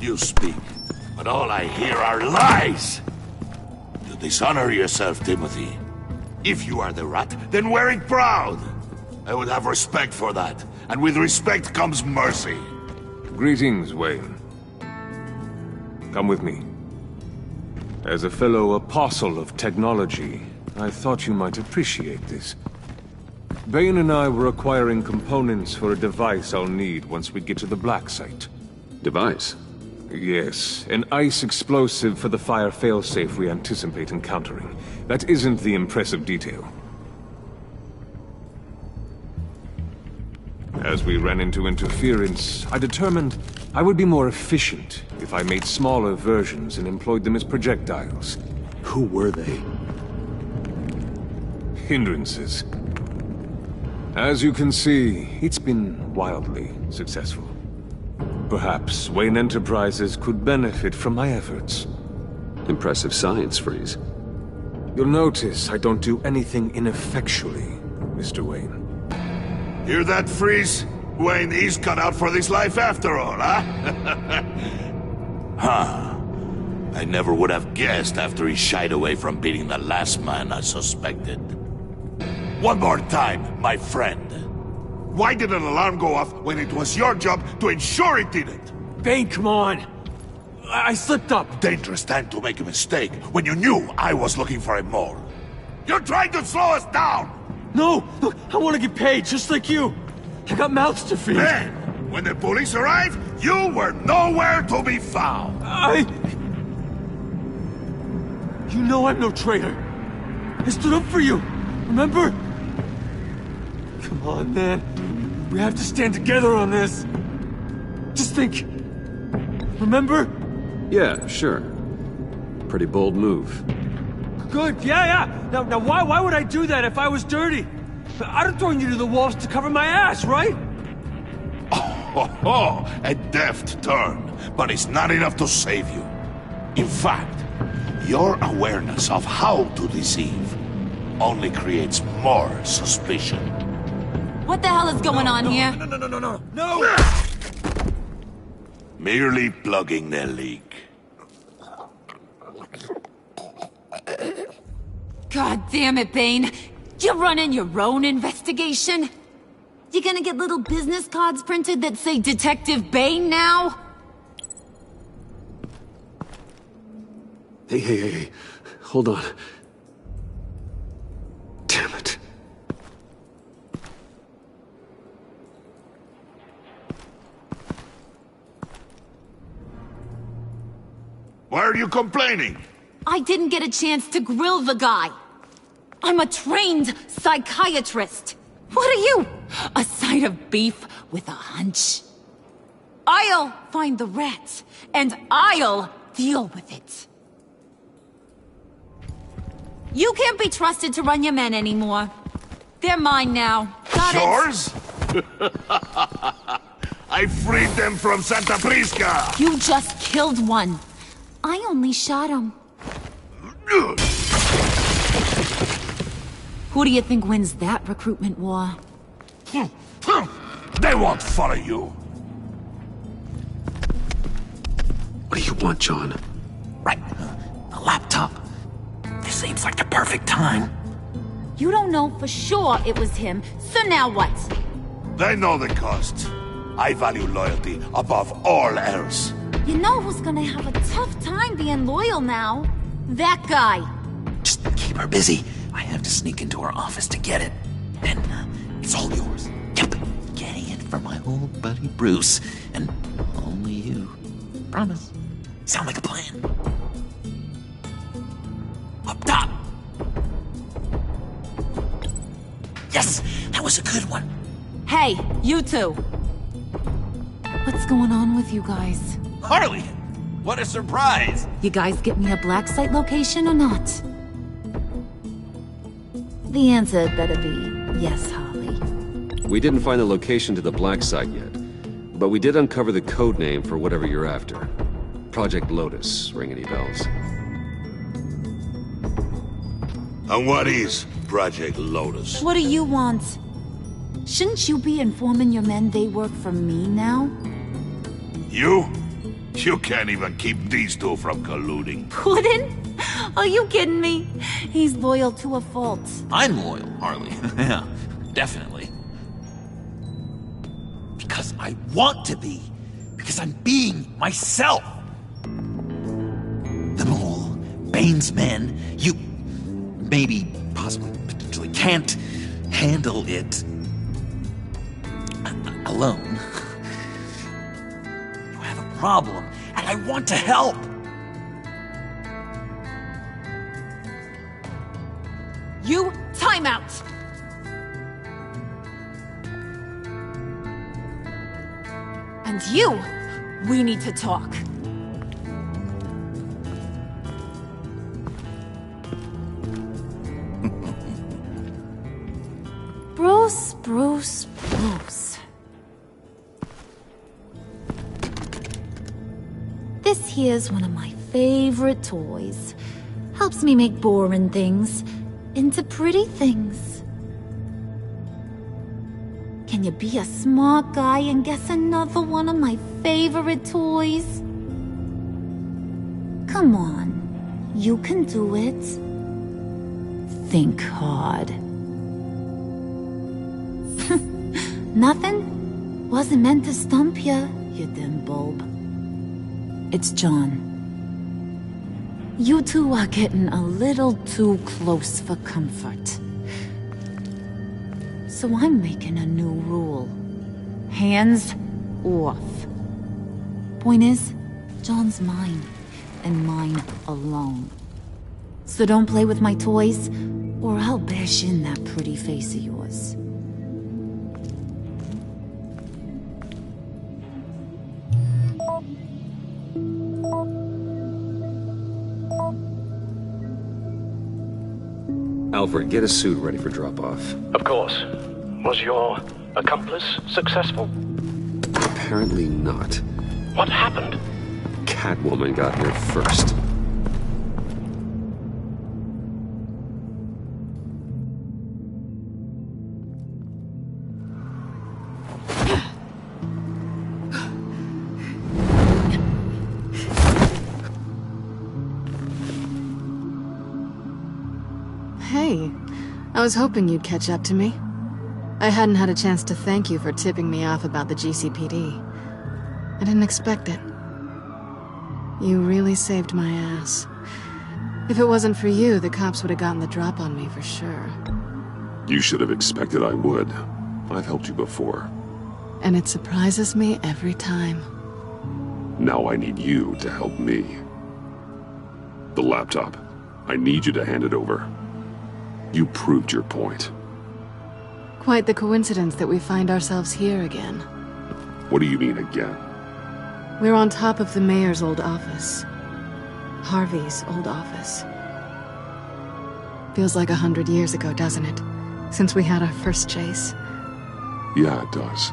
You speak, but all I hear are lies! You dishonor yourself, Timothy. If you are the rat, then wear it proud! I would have respect for that, and with respect comes mercy. Greetings, Wayne. Come with me. As a fellow apostle of technology, I thought you might appreciate this. Bane and I were acquiring components for a device I'll need once we get to the Black Site. Device? Yes, an ice explosive for the fire failsafe we anticipate encountering. That isn't the impressive detail. As we ran into interference, I determined I would be more efficient if I made smaller versions and employed them as projectiles. Who were they? Hindrances. As you can see, it's been wildly successful. Perhaps Wayne Enterprises could benefit from my efforts. Impressive science, Freeze. You'll notice I don't do anything ineffectually, Mr. Wayne. Hear that, Freeze? Wayne is cut out for this life after all, huh? Huh. I never would have guessed after he shied away from beating the last man I suspected. One more time, my friend. Why did an alarm go off when it was your job to ensure it didn't? Bane, come on! I slipped up! Dangerous time to make a mistake when you knew I was looking for a mole. You're trying to slow us down! No! Look, I want to get paid, just like you! I got mouths to feed! Then, when the police arrived, you were nowhere to be found! You know I'm no traitor! I stood up for you, remember? Come on, man. We have to stand together on this. Just think. Remember? Yeah, sure. Pretty bold move. Good, yeah. Now why would I do that if I was dirty? I'd have thrown you to the wolves to cover my ass, right? Oh, a deft turn, but it's not enough to save you. In fact, your awareness of how to deceive only creates more suspicion. What the hell is going on here? No! Merely plugging the leak. God damn it, Bane. You're running your own investigation? You gonna get little business cards printed that say Detective Bane now? Hey. Hold on. Damn it. Why are you complaining? I didn't get a chance to grill the guy. I'm a trained psychiatrist. What are you? A side of beef with a hunch? I'll find the rat, and I'll deal with it. You can't be trusted to run your men anymore. They're mine now. Got it? Yours? I freed them from Santa Prisca! You just killed one. I only shot him. Who do you think wins that recruitment war? They won't follow you. What do you want, John? Right. A laptop. This seems like the perfect time. You don't know for sure it was him, so now what? They know the cost. I value loyalty above all else. You know who's gonna have a tough time being loyal now? That guy. Just keep her busy. I have to sneak into her office to get it. Then, it's all yours. Yep. Getting it from my old buddy Bruce. And only you. Promise. Sound like a plan? Up top. Yes, that was a good one. Hey, you two. What's going on with you guys? Harley, what a surprise. You guys get me a black site location or not? The answer better be yes, Harley. We didn't find the location to the Black Site yet, but we did uncover the code name for whatever you're after. Project Lotus. Ring any bells? And what is Project Lotus? What do you want? Shouldn't you be informing your men they work for me now? You? You can't even keep these two from colluding. Puddin'? Are you kidding me? He's loyal to a fault. I'm loyal, Harley. Yeah, definitely. Because I want to be. Because I'm being myself. The Mole, Bane's men, you maybe, possibly, potentially can't handle it alone. You have a problem, and I want to help. You, time out! And you, we need to talk. Bruce. This here's one of my favorite toys. Helps me make boring things into pretty things. Can you be a smart guy and guess another one of my favorite toys? Come on, you can do it. Think hard. Nothing? Wasn't meant to stump you, you dim bulb. It's John. You two are getting a little too close for comfort. So I'm making a new rule. Hands off. Point is, John's mine, and mine alone. So don't play with my toys, or I'll bash in that pretty face of yours. Alfred, get a suit ready for drop-off. Of course. Was your accomplice successful? Apparently not. What happened? Catwoman got here first. Hey, I was hoping you'd catch up to me. I hadn't had a chance to thank you for tipping me off about the GCPD. I didn't expect it. You really saved my ass. If it wasn't for you, the cops would have gotten the drop on me for sure. You should have expected I would. I've helped you before. And it surprises me every time. Now I need you to help me. The laptop. I need you to hand it over. You proved your point. Quite the coincidence that we find ourselves here again. What do you mean again? We're on top of the mayor's old office. Harvey's old office. Feels like 100 years ago, doesn't it? Since we had our first chase. Yeah, it does.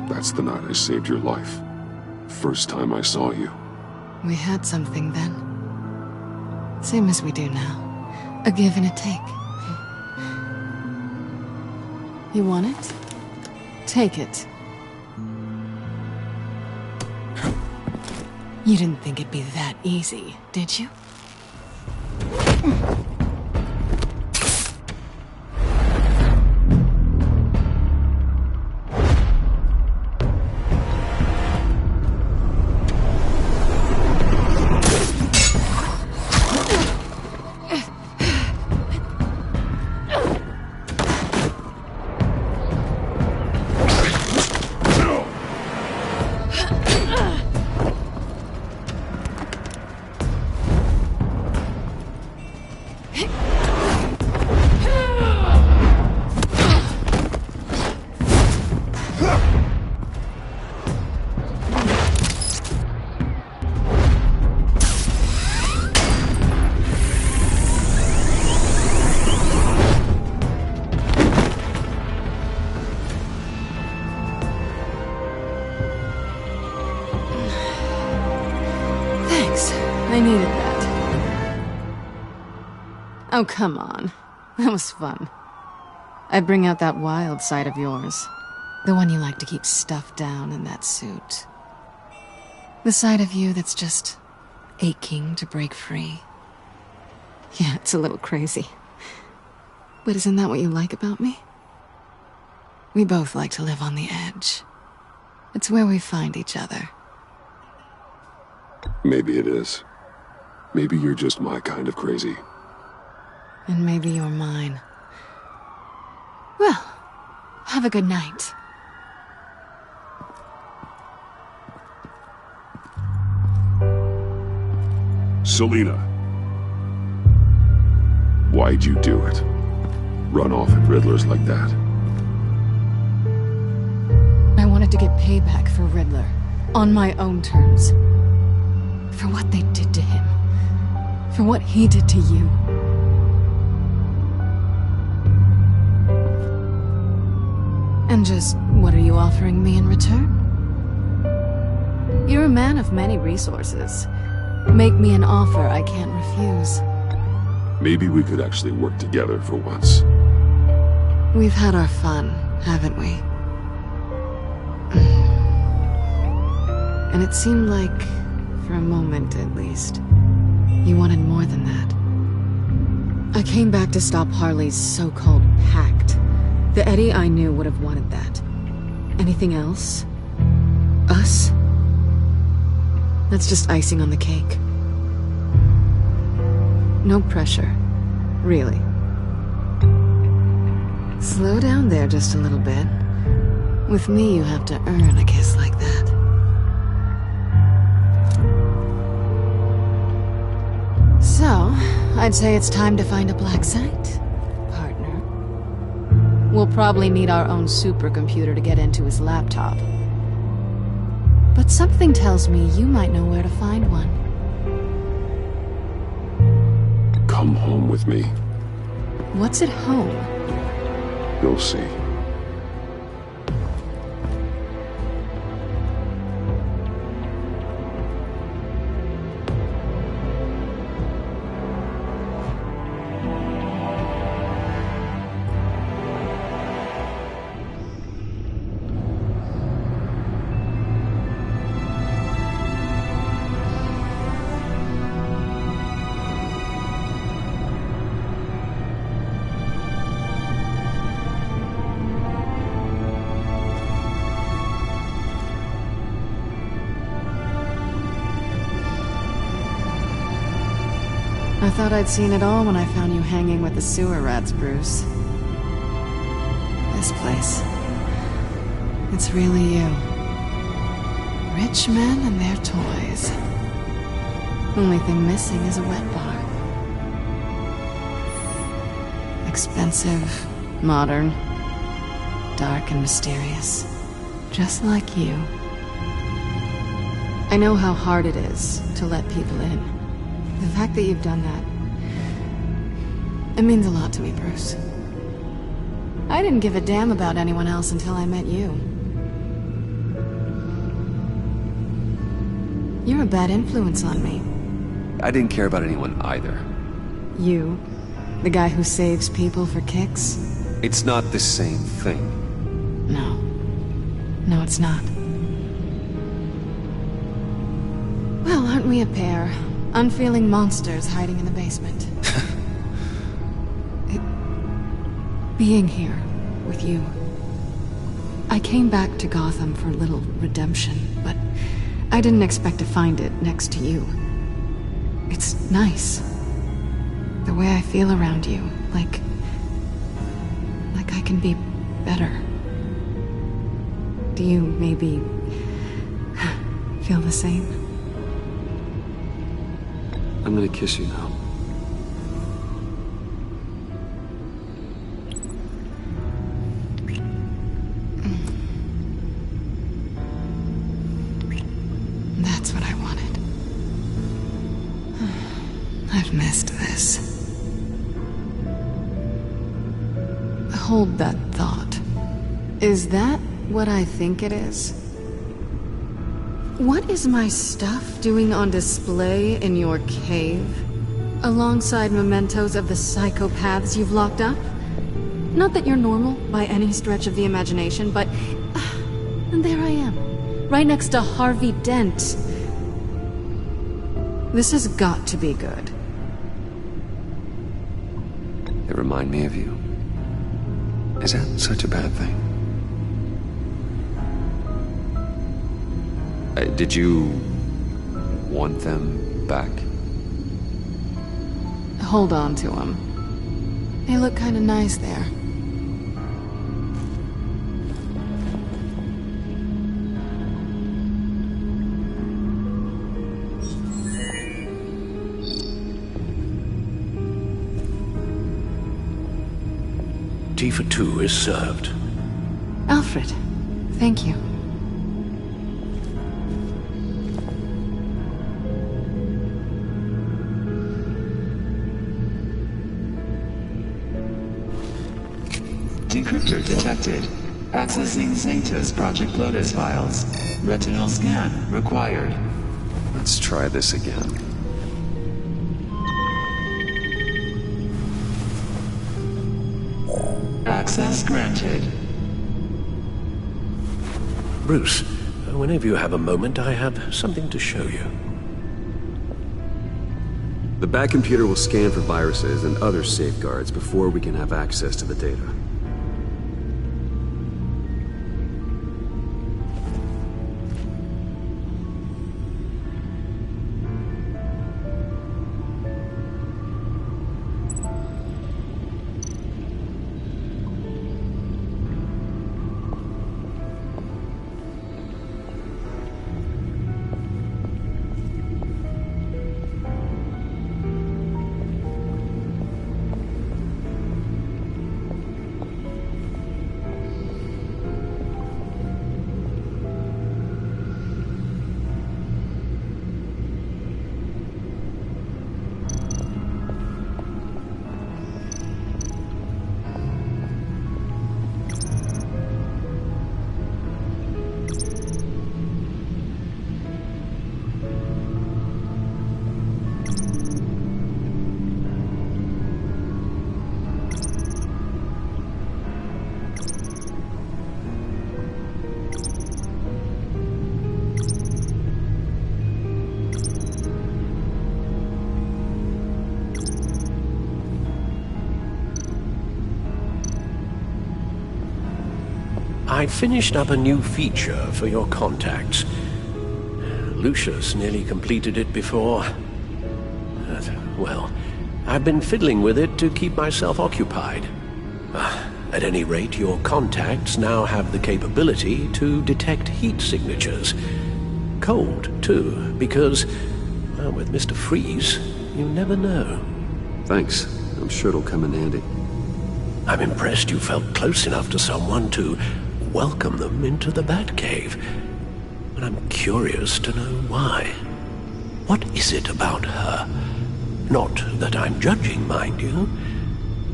That's the night I saved your life. First time I saw you. We had something then. Same as we do now. A give and a take. You want it? Take it. You didn't think it'd be that easy, did you? I needed that. Oh, come on. That was fun. I bring out that wild side of yours. The one you like to keep stuffed down in that suit. The side of you that's just aching to break free. Yeah, it's a little crazy. But isn't that what you like about me? We both like to live on the edge. It's where we find each other. Maybe it is. Maybe you're just my kind of crazy. And maybe you're mine. Well, have a good night. Selina. Why'd you do it? Run off at Riddlers like that? I wanted to get payback for Riddler. On my own terms. For what they did to him. For what he did to you. And just, what are you offering me in return? You're a man of many resources. Make me an offer I can't refuse. Maybe we could actually work together for once. We've had our fun, haven't we? And it seemed like, for a moment at least, you wanted more than that. I came back to stop Harley's so-called pact. The Eddie I knew would have wanted that. Anything else? Us? That's just icing on the cake. No pressure. Really. Slow down there just a little bit. With me, you have to earn a kiss like that. So, I'd say it's time to find a black site, partner. We'll probably need our own supercomputer to get into his laptop. But something tells me you might know where to find one. Come home with me. What's at home? You'll see. I thought I'd seen it all when I found you hanging with the sewer rats, Bruce. This place. It's really you. Rich men and their toys. Only thing missing is a wet bar. Expensive, modern, dark and mysterious. Just like you. I know how hard it is to let people in. The fact that you've done that, it means a lot to me, Bruce. I didn't give a damn about anyone else until I met you. You're a bad influence on me. I didn't care about anyone either. You? The guy who saves people for kicks? It's not the same thing. No. No, it's not. Well, aren't we a pair? Unfeeling monsters hiding in the basement. Being here with you. I came back to Gotham for a little redemption, but I didn't expect to find it next to you. It's nice. The way I feel around you, like I can be better. Do you maybe feel the same? I'm gonna kiss you now. That's what I wanted. I've missed this. Hold that thought. Is that what I think it is? What is my stuff doing on display in your cave? Alongside mementos of the psychopaths you've locked up? Not that you're normal by any stretch of the imagination, but... and there I am. Right next to Harvey Dent, This has got to be good. They remind me of you. Is that such a bad thing? Did you want them back? Hold on to them. They look kinda nice there. Tea for two is served. Alfred, thank you. Decryptor detected. Accessing Zeta's Project Lotus files. Retinal scan required. Let's try this again. Access granted. Bruce, whenever you have a moment, I have something to show you. The back computer will scan for viruses and other safeguards before we can have access to the data. I finished up a new feature for your contacts. Lucius nearly completed it before. Well, I've been fiddling with it to keep myself occupied. At any rate, your contacts now have the capability to detect heat signatures. Cold, too, because, well, with Mr. Freeze, you never know. Thanks. I'm sure it'll come in handy. I'm impressed you felt close enough to someone to welcome them into the Batcave. And I'm curious to know why. What is it about her? Not that I'm judging, mind you.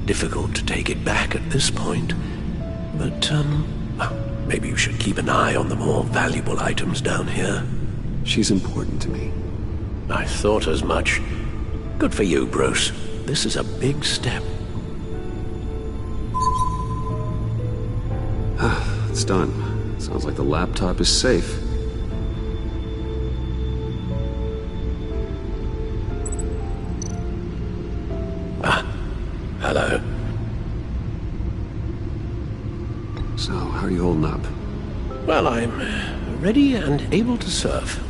Difficult to take it back at this point. But, maybe you should keep an eye on the more valuable items down here. She's important to me. I thought as much. Good for you, Bruce. This is a big step. It's done. Sounds like the laptop is safe. Hello. So, how are you holding up? Well, I'm ready and able to serve.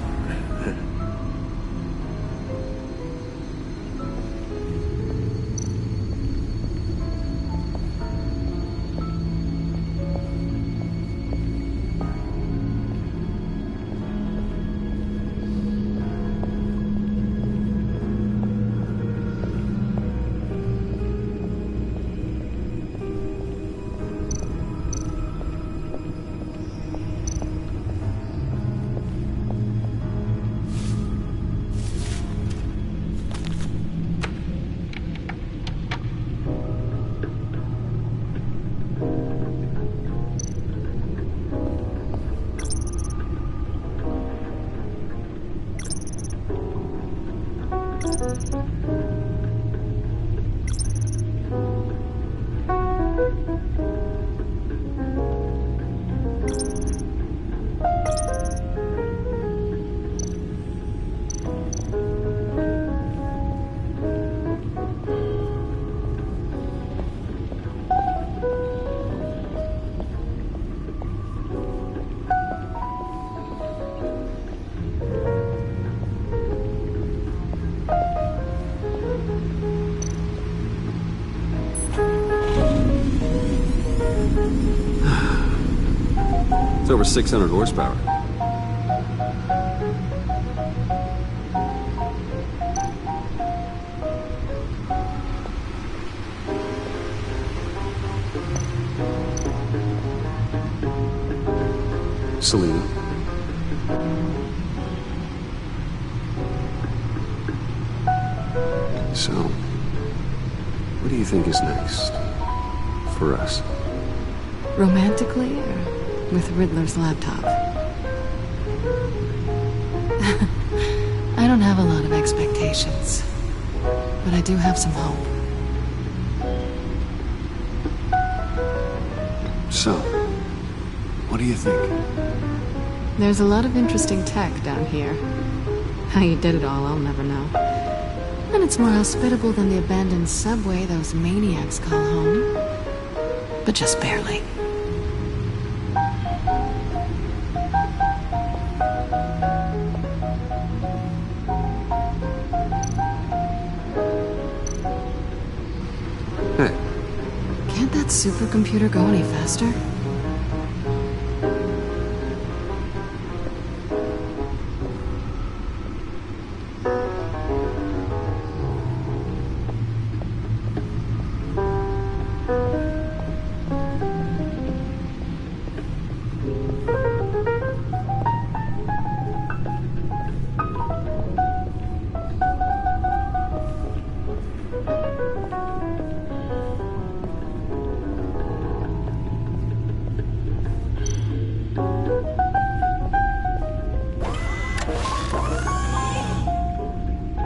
It's over 600 horsepower. Selina. So, what do you think is next? For us? Romantically, or with Riddler's laptop? I don't have a lot of expectations, but I do have some hope. So, what do you think? There's a lot of interesting tech down here. How you did it all, I'll never know. And it's more hospitable than the abandoned subway those maniacs call home. But just barely. Hey. Can't that supercomputer go any faster?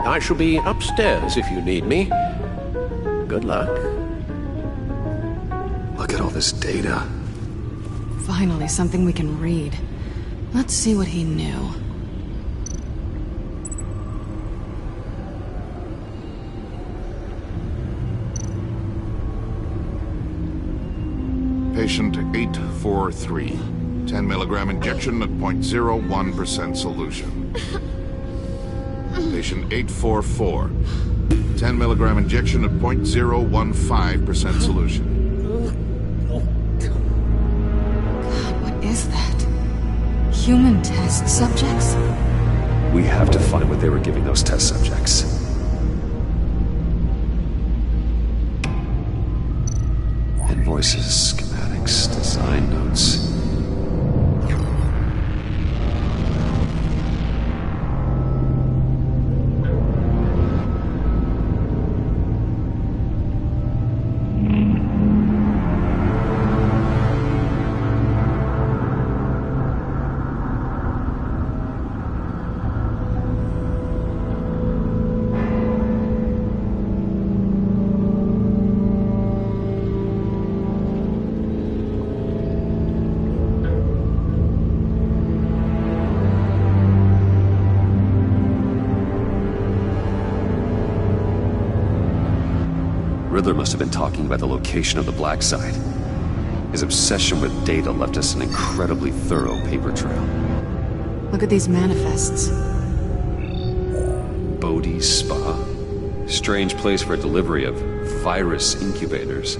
I shall be upstairs if you need me. Good luck. Look at all this data. Finally, something we can read. Let's see what he knew. Patient 843. 10 milligram injection at 0.01% solution. Patient 844. 10 milligram injection at 0.015% solution. God, what is that? Human test subjects? We have to find what they were giving those test subjects. Invoices, schematics, design notes. Riddler must have been talking about the location of the Black Site. His obsession with data left us an incredibly thorough paper trail. Look at these manifests. Bodhi's Spa. Strange place for a delivery of virus incubators.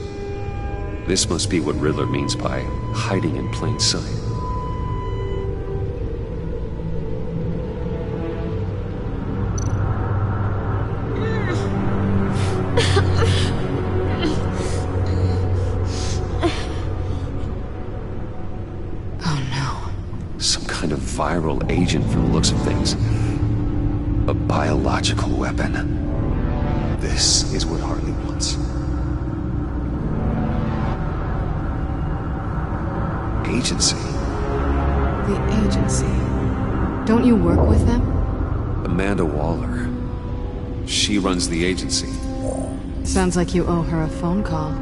This must be what Riddler means by hiding in plain sight. Viral agent from the looks of things. A biological weapon. This is what Harley wants. Agency. The agency. Don't you work with them? Amanda Waller. She runs the agency. Sounds like you owe her a phone call.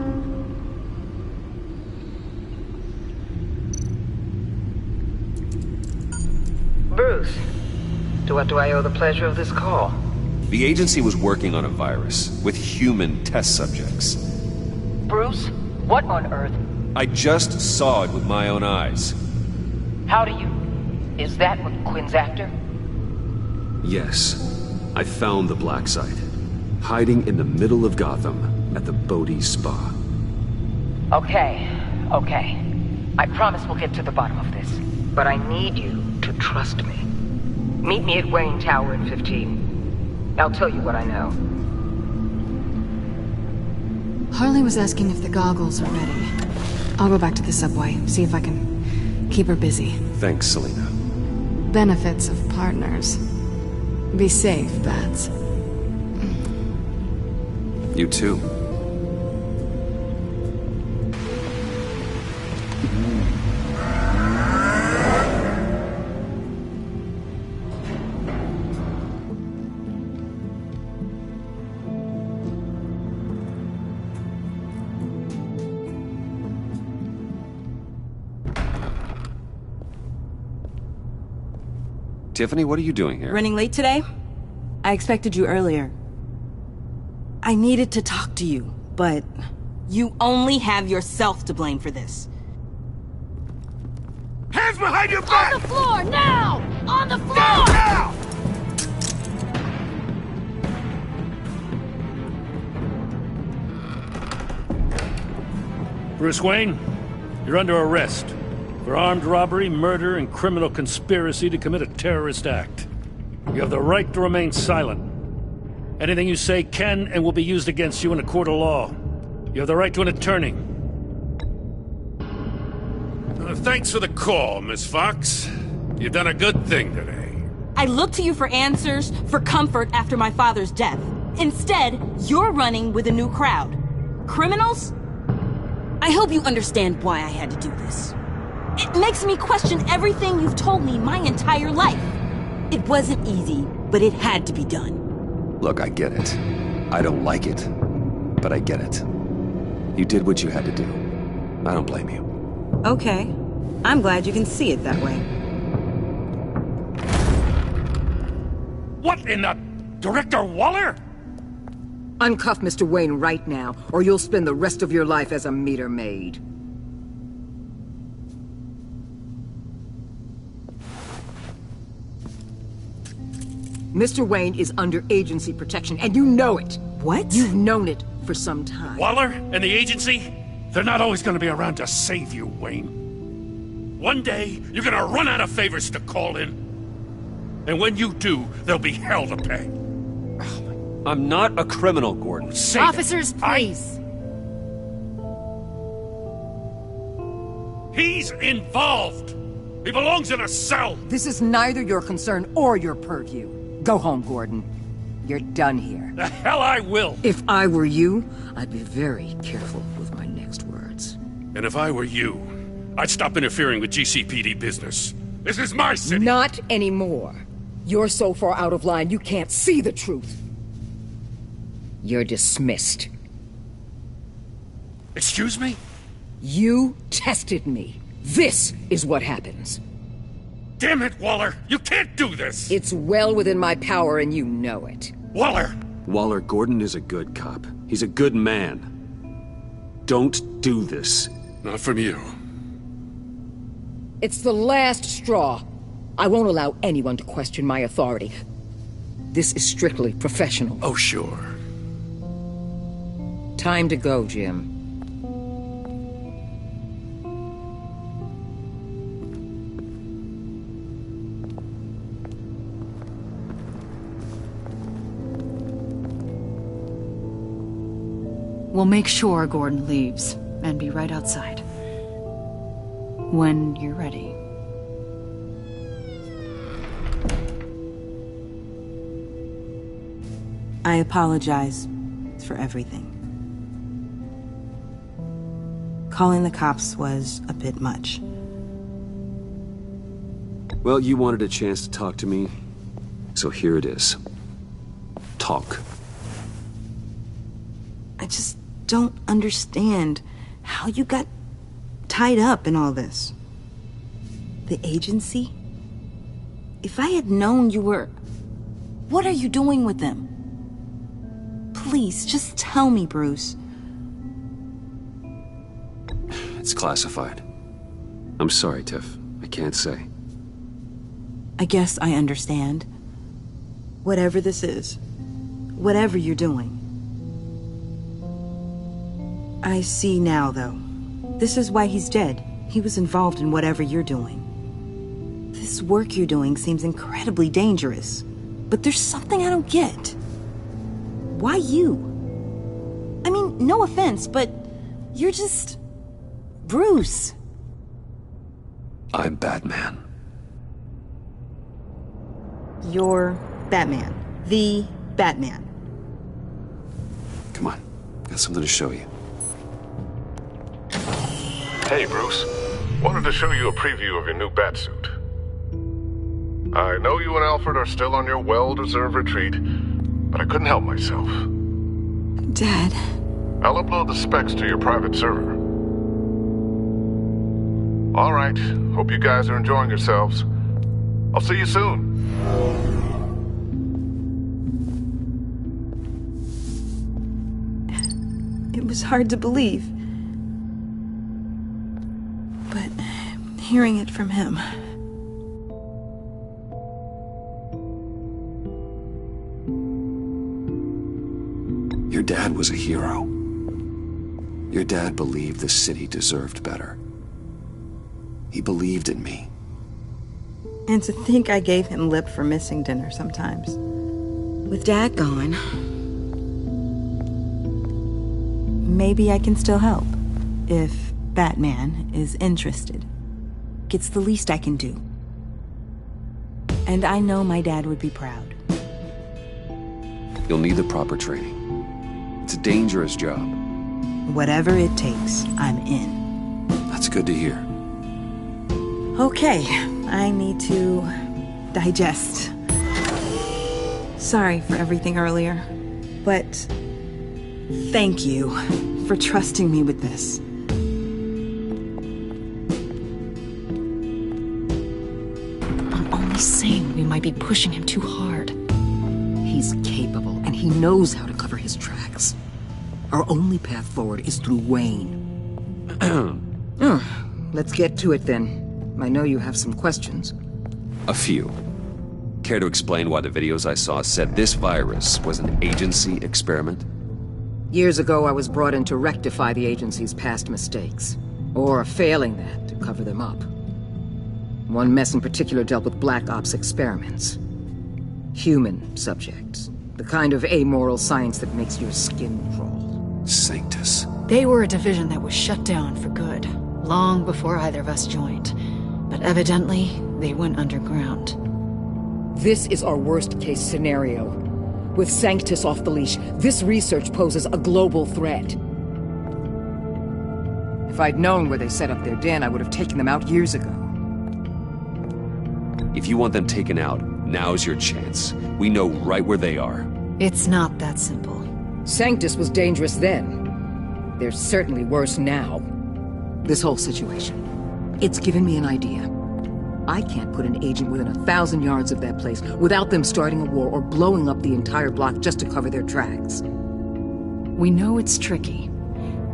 Bruce, to what do I owe the pleasure of this call? The agency was working on a virus with human test subjects. Bruce, what on earth? I just saw it with my own eyes. How do you... Is that what Quinn's after? Yes. I found the Black Site. Hiding in the middle of Gotham at the Bodhi Spa. Okay. I promise we'll get to the bottom of this. But I need you to trust me. Meet me at Wayne Tower in 15. I'll tell you what I know. Harley was asking if the goggles are ready. I'll go back to the subway, see if I can keep her busy. Thanks, Selina. Benefits of partners. Be safe, Bats. You too. Tiffany, what are you doing here? Running late today? I expected you earlier. I needed to talk to you, but you only have yourself to blame for this. Hands behind your back! On the floor, now! On the floor! Now! Bruce Wayne, you're under arrest for armed robbery, murder, and criminal conspiracy to commit a terrorist act. You have the right to remain silent. Anything you say can and will be used against you in a court of law. You have the right to an attorney. Thanks for the call, Miss Fox. You've done a good thing today. I looked to you for answers, for comfort after my father's death. Instead, you're running with a new crowd. Criminals? I hope you understand why I had to do this. It makes me question everything you've told me my entire life. It wasn't easy, but it had to be done. Look, I get it. I don't like it, but I get it. You did what you had to do. I don't blame you. Okay. I'm glad you can see it that way. What in the... Director Waller? Uncuff Mr. Wayne right now, or you'll spend the rest of your life as a meter maid. Mr. Wayne is under agency protection, and you know it. What? You've known it for some time. Waller and the agency? They're not always gonna be around to save you, Wayne. One day, you're gonna run out of favors to call in. And when you do, there'll be hell to pay. I'm not a criminal, Gordon. Say Officers, please. He's involved. He belongs in a cell. This is neither your concern or your purview. Go home, Gordon. You're done here. The hell I will. If I were you, I'd be very careful with my next words. And if I were you, I'd stop interfering with GCPD business. This is my city. Not anymore. You're so far out of line, you can't see the truth. You're dismissed. Excuse me? You tested me. This is what happens. Damn it, Waller! You can't do this! It's well within my power and you know it. Waller! Waller, Gordon is a good cop. He's a good man. Don't do this. Not from you. It's the last straw. I won't allow anyone to question my authority. This is strictly professional. Oh, sure. Time to go, Jim. We'll make sure Gordon leaves, and be right outside. When you're ready. I apologize for everything. Calling the cops was a bit much. Well, you wanted a chance to talk to me, so here it is. Talk. I just don't understand how you got tied up in all this. The agency? If I had known you were... What are you doing with them? Please, just tell me, Bruce. It's classified. I'm sorry, Tiff. I can't say. I guess I understand. Whatever this is. Whatever you're doing. I see now, though. This is why he's dead. he was involved in whatever you're doing. This work you're doing seems incredibly dangerous, but there's something I don't get. Why you? I mean, no offense, but you're just... Bruce. I'm Batman. You're Batman. The Batman. Come on, got something to show you. Hey, Bruce. Wanted to show you a preview of your new Batsuit. I know you and Alfred are still on your well-deserved retreat, but I couldn't help myself. Dad. I'll upload the specs to your private server. All right. Hope you guys are enjoying yourselves. I'll see you soon. It was hard to believe. But hearing it from him... Your dad was a hero. Your dad believed the city deserved better. He believed in me. And to think I gave him lip for missing dinner sometimes. With Dad gone, maybe I can still help. If Batman is interested. It's the least I can do. And I know my dad would be proud. You'll need the proper training. It's a dangerous job. Whatever it takes, I'm in. That's good to hear. Okay, I need to digest. Sorry for everything earlier, but thank you for trusting me with this. I'm only saying we might be pushing him too hard. He's capable, and he knows how to cover his tracks. Our only path forward is through Wayne. Let's get to it then. I know you have some questions. A few. Care to explain why the videos I saw said this virus was an agency experiment? Years ago, I was brought in to rectify the agency's past mistakes. Or failing that, to cover them up. One mess in particular dealt with Black Ops experiments. Human subjects. The kind of amoral science that makes your skin crawl. Sanctus. They were a division that was shut down for good, long before either of us joined. But evidently, they went underground. This is our worst-case scenario. With Sanctus off the leash, this research poses a global threat. If I'd known where they set up their den, I would have taken them out years ago. If you want them taken out, now's your chance. We know right where they are. It's not that simple. Sanctus was dangerous then. They're certainly worse now. This whole situation, it's given me an idea. I can't put an agent within 1,000 yards of that place without them starting a war or blowing up the entire block just to cover their tracks. We know it's tricky,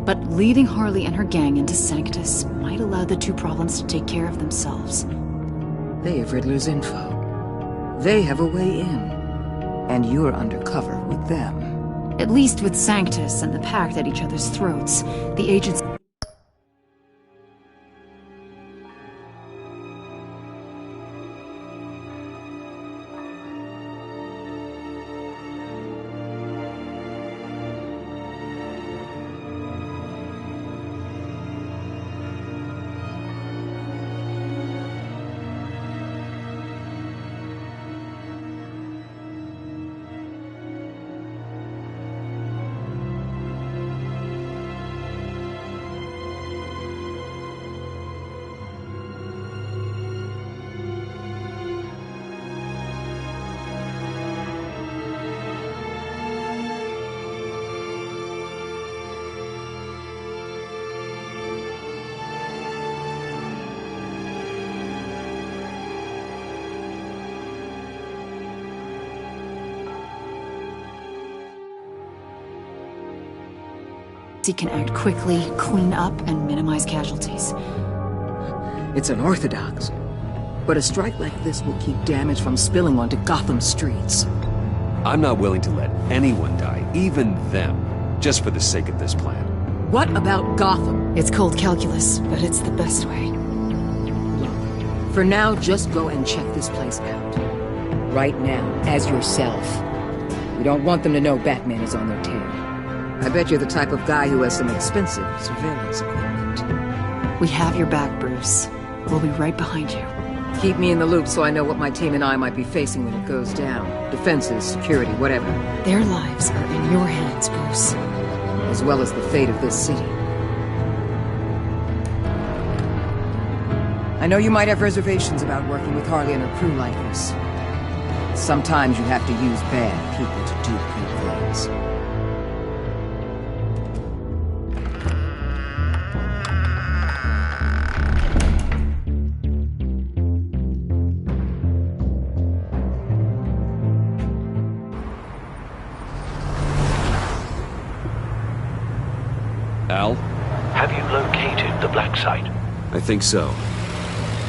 but leading Harley and her gang into Sanctus might allow the two problems to take care of themselves. They have Riddler's info. They have a way in. And you're undercover with them. At least with Sanctus and the Pact at each other's throats, the agents... He can act quickly, clean up, and minimize casualties. It's unorthodox. But a strike like this will keep damage from spilling onto Gotham streets. I'm not willing to let anyone die, even them, just for the sake of this plan. What about Gotham? It's cold calculus, but it's the best way. For now, just go and check this place out. Right now, as yourself. We don't want them to know Batman is on their tail. I bet you're the type of guy who has some expensive surveillance equipment. We have your back, Bruce. We'll be right behind you. Keep me in the loop so I know what my team and I might be facing when it goes down. Defenses, security, whatever. Their lives are in your hands, Bruce. As well as the fate of this city. I know you might have reservations about working with Harley and her crew like this. Sometimes you have to use bad people to do good things. Al? Have you located the black site? I think so.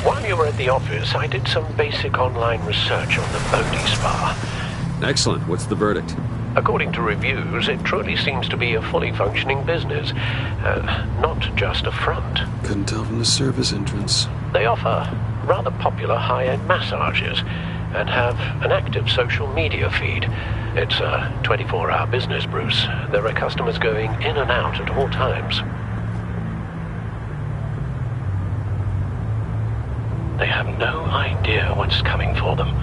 While you were at the office, I did some basic online research on the Bodhi Spa. Excellent. What's the verdict? According to reviews, it truly seems to be a fully functioning business. Not just a front. Couldn't tell from the service entrance. They offer rather popular high-end massages and have an active social media feed. It's a 24-hour business, Bruce. There are customers going in and out at all times. They have no idea what's coming for them.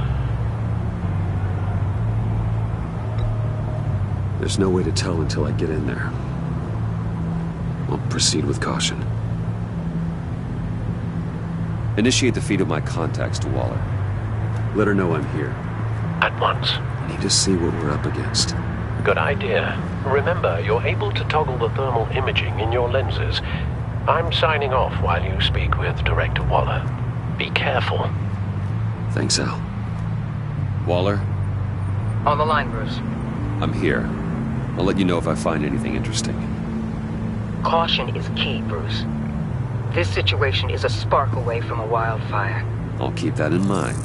There's no way to tell until I get in there. I'll proceed with caution. Initiate the feed of my contacts to Waller. Let her know I'm here. At once. I need to see what we're up against. Good idea. Remember, you're able to toggle the thermal imaging in your lenses. I'm signing off while you speak with Director Waller. Be careful. Thanks, Al. Waller? On the line, Bruce. I'm here. I'll let you know if I find anything interesting. Caution is key, Bruce. This situation is a spark away from a wildfire. I'll keep that in mind.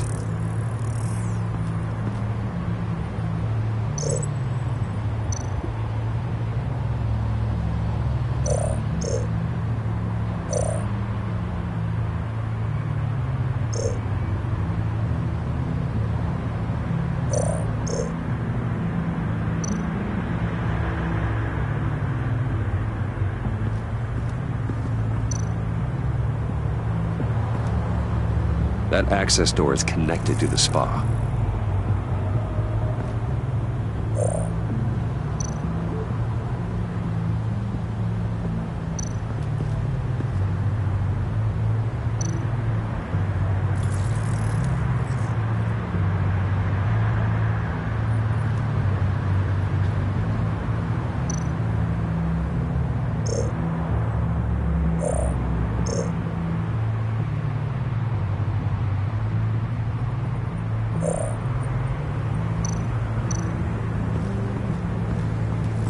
That access door is connected to the spa.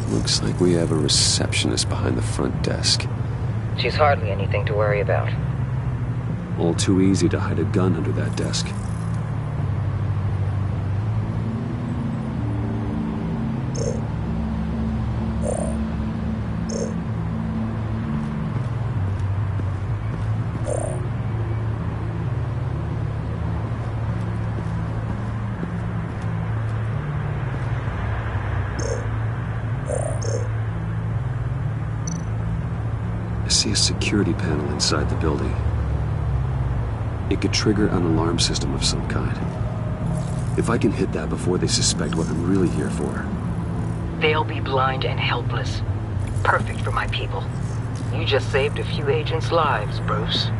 Looks like we have a receptionist behind the front desk. She's hardly anything to worry about. All too easy to hide a gun under that desk. I see a security panel inside the building. It could trigger an alarm system of some kind. If I can hit that before they suspect what I'm really here for. They'll be blind and helpless. Perfect for my people. You just saved a few agents' lives, Bruce.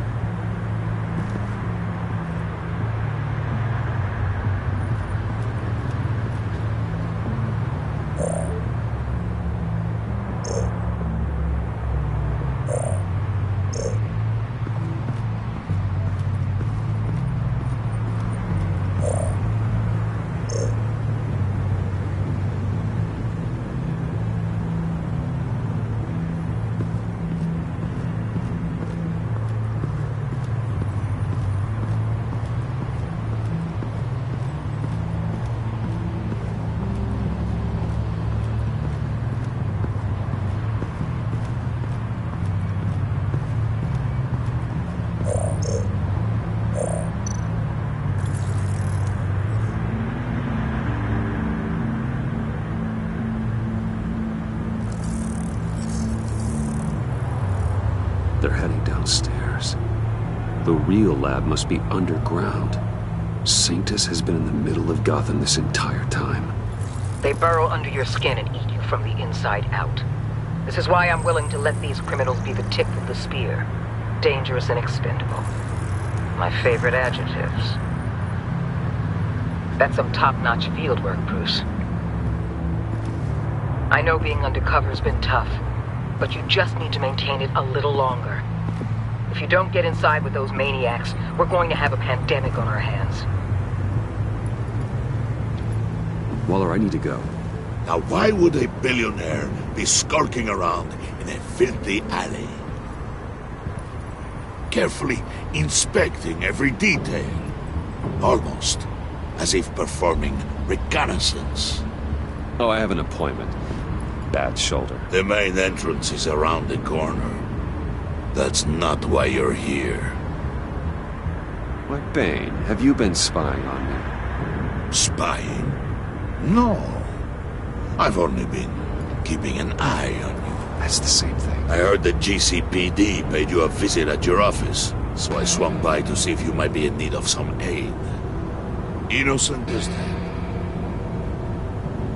downstairs. The real lab must be underground. Sanctus has been in the middle of Gotham this entire time. They burrow under your skin and eat you from the inside out. This is why I'm willing to let these criminals be the tip of the spear. Dangerous and expendable. My favorite adjectives. That's some top-notch fieldwork, Bruce. I know being undercover's been tough, but you just need to maintain it a little longer. If you don't get inside with those maniacs, we're going to have a pandemic on our hands. Waller, I need to go. Now why would a billionaire be skulking around in a filthy alley? Carefully inspecting every detail. Almost as if performing reconnaissance. Oh, I have an appointment. Bad shoulder. The main entrance is around the corner. That's not why you're here. Why, Bane, have you been spying on me? Spying? No. I've only been keeping an eye on you. That's the same thing. I heard the GCPD paid you a visit at your office, so I swung by to see if you might be in need of some aid. Innocent as that.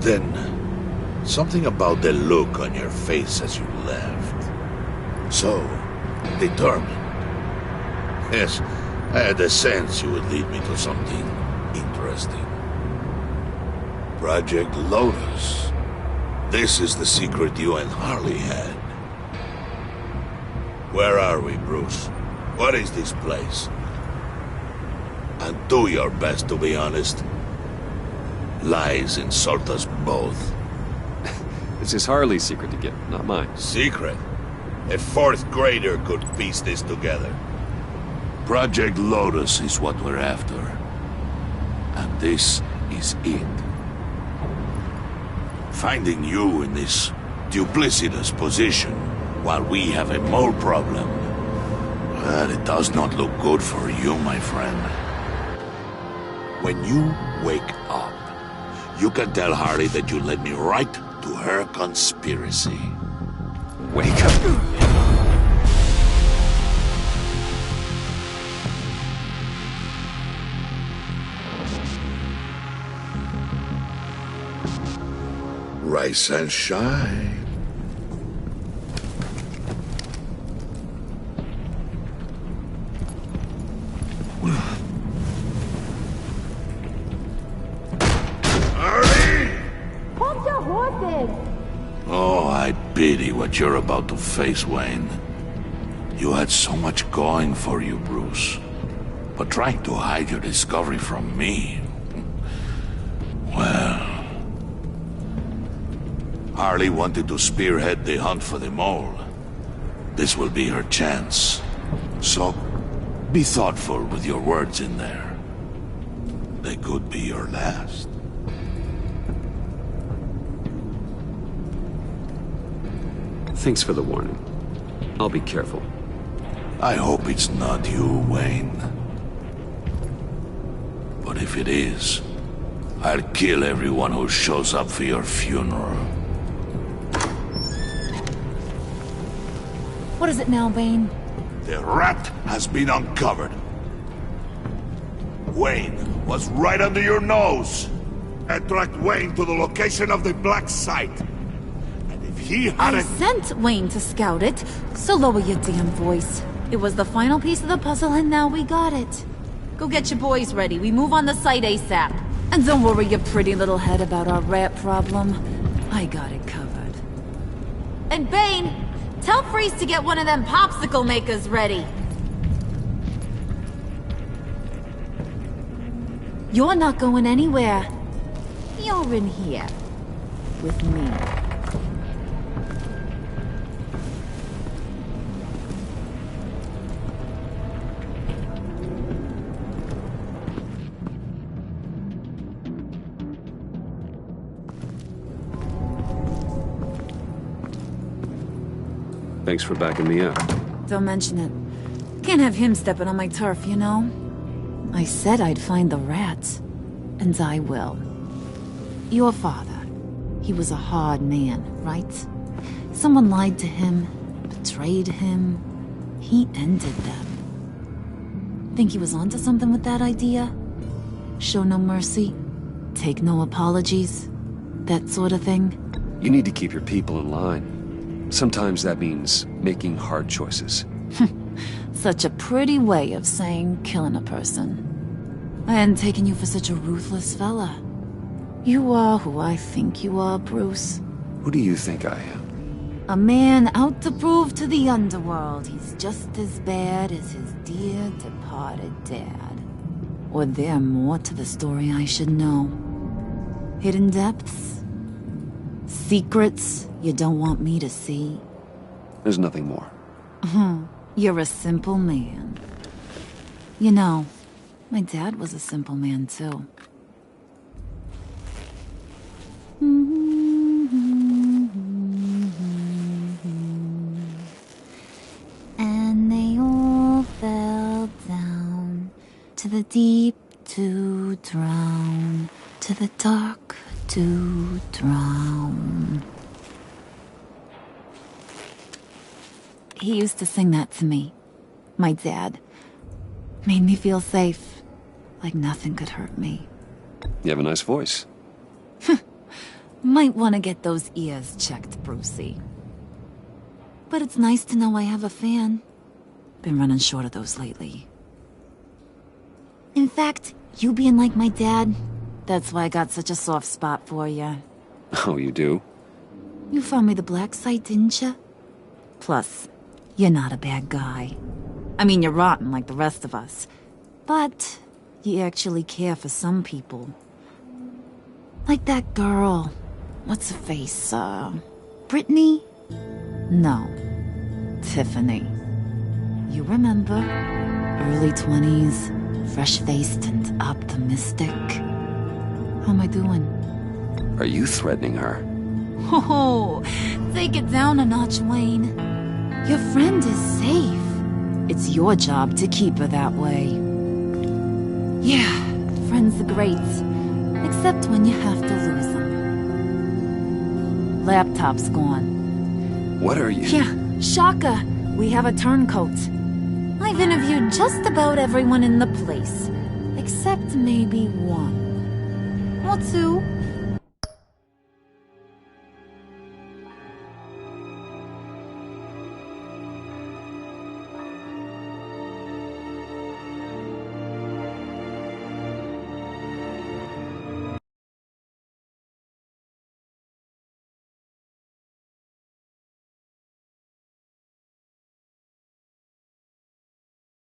Then, something about the look on your face as you left. So, determined. Yes, I had a sense you would lead me to something interesting. Project Lotus. This is the secret you and Harley had. Where are we, Bruce? What is this place? And do your best to be honest. Lies insult us both. This is Harley's secret to get, not mine. Secret? A fourth grader could piece this together. Project Lotus is what we're after. And this is it. Finding you in this duplicitous position while we have a mole problem. Well, it does not look good for you, my friend. When you wake up, you can tell Harley that you led me right to her conspiracy. Wake up. Rise and shine. Hold your horses! Oh, I pity what you're about to face, Wayne. You had so much going for you, Bruce. But trying to hide your discovery from me... Well... Harley wanted to spearhead the hunt for the mole. This will be her chance. So, be thoughtful with your words in there. They could be your last. Thanks for the warning. I'll be careful. I hope it's not you, Wayne. But if it is, I'll kill everyone who shows up for your funeral. What is it now, Bane? The rat has been uncovered. Wayne was right under your nose. I tracked Wayne to the location of the black site. And if he I hadn't... sent Wayne to scout it, so lower your damn voice. It was the final piece of the puzzle and now we got it. Go get your boys ready. We move on the site ASAP. And don't worry your pretty little head about our rat problem. I got it covered. And Bane, tell Freeze to get one of them popsicle makers ready. You're not going anywhere. You're in here. With me. Thanks for backing me up. Don't mention it. Can't have him stepping on my turf, you know? I said I'd find the rats. And I will. Your father. He was a hard man, right? Someone lied to him, betrayed him. He he ended them. Think he was onto something with that idea? Show no mercy, take no apologies, that sort of thing? You need to keep your people in line. Sometimes that means making hard choices. Such a pretty way of saying killing a person. I hadn't taken you for such a ruthless fella. You are who I think you are, Bruce. Who do you think I am? A man out to prove to the underworld he's just as bad as his dear departed dad. Or there more to the story I should know. Hidden depths? Secrets you don't want me to see? There's nothing more. You're a simple man. You know, my dad was a simple man too. And they all fell down to the deep to drown, to the dark to drown. He used to sing that to me. My dad. Made me feel safe. Like nothing could hurt me. You have a nice voice. Might want to get those ears checked, Brucey. But it's nice to know I have a fan. Been running short of those lately. In fact, you being like my dad, that's why I got such a soft spot for you. Oh, you do? You found me the black site, didn't you? Plus, you're not a bad guy. I mean, you're rotten like the rest of us. But you actually care for some people. Like that girl. What's her face? Brittany? No. Tiffany. You remember? Early 20s, fresh-faced and optimistic. How am I doing? Are you threatening her? Oh, take it down a notch, Wayne. Your friend is safe. It's your job to keep her that way. Yeah, friends are great. Except when you have to lose them. Laptop's gone. What are you? Yeah, shocker. We have a turncoat. I've interviewed just about everyone in the place. Except maybe one. Or two.